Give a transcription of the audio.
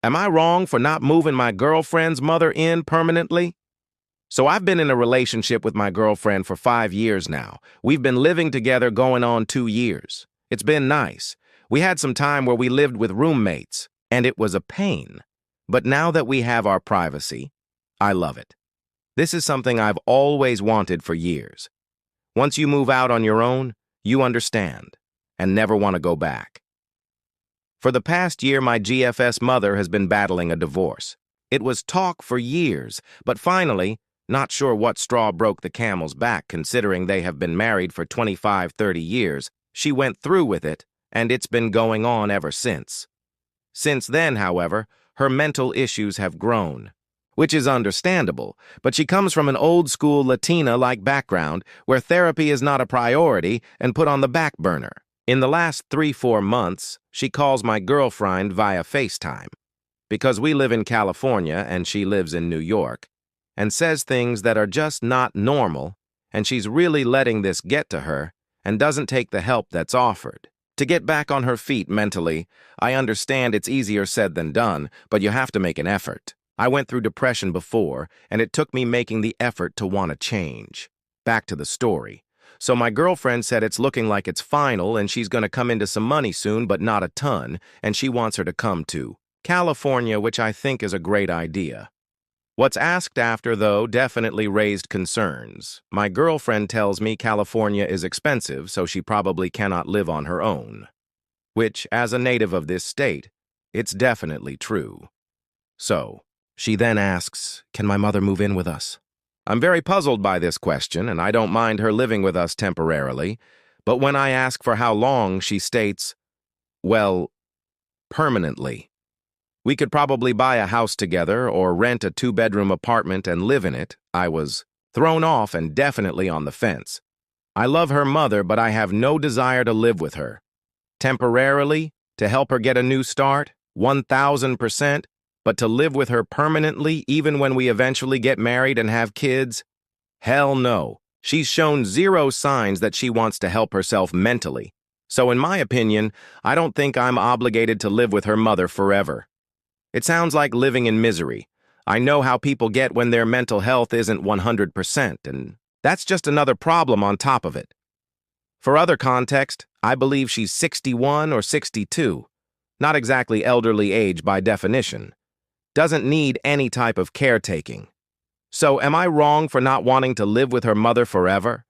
Am I wrong for not moving my girlfriend's mother in permanently? So I've been in a relationship with my girlfriend for 5 years now. We've been living together going on 2 years. It's been nice. We had some time where we lived with roommates, and it was a pain. But now that we have our privacy, I love it. This is something I've always wanted for years. Once you move out on your own, you understand, and never want to go back. For the past year, my GFS mother has been battling a divorce. It was talk for years, but finally, not sure what straw broke the camel's back considering they have been married for 25-30 years, she went through with it, and it's been going on ever since. Since then, however, her mental issues have grown, which is understandable, but she comes from an old-school Latina-like background where therapy is not a priority and put on the back burner. In the last 3-4 months, she calls my girlfriend via FaceTime, because we live in California and she lives in New York, and says things that are just not normal, and she's really letting this get to her and doesn't take the help that's offered. To get back on her feet mentally, I understand it's easier said than done, but you have to make an effort. I went through depression before, and it took me making the effort to want to change. Back to the story. So my girlfriend said it's looking like it's final and she's going to come into some money soon, but not a ton, and she wants her to come to California, which I think is a great idea. What's asked after, though, definitely raised concerns. My girlfriend tells me California is expensive, so she probably cannot live on her own. Which, as a native of this state, it's definitely true. So, she then asks, can my mother move in with us? I'm very puzzled by this question, and I don't mind her living with us temporarily, but when I ask for how long, she states, well, permanently. We could probably buy a house together or rent a 2-bedroom apartment and live in it. I was thrown off and definitely on the fence. I love her mother, but I have no desire to live with her. Temporarily, to help her get a new start, 1,000%, but to live with her permanently even when we eventually get married and have kids? Hell no. She's shown zero signs that she wants to help herself mentally. So in my opinion, I don't think I'm obligated to live with her mother forever. It sounds like living in misery. I know how people get when their mental health isn't 100%, and that's just another problem on top of it. For other context, I believe she's 61 or 62. Not exactly elderly age by definition. Doesn't need any type of caretaking. So am I wrong for not wanting to live with her mother forever?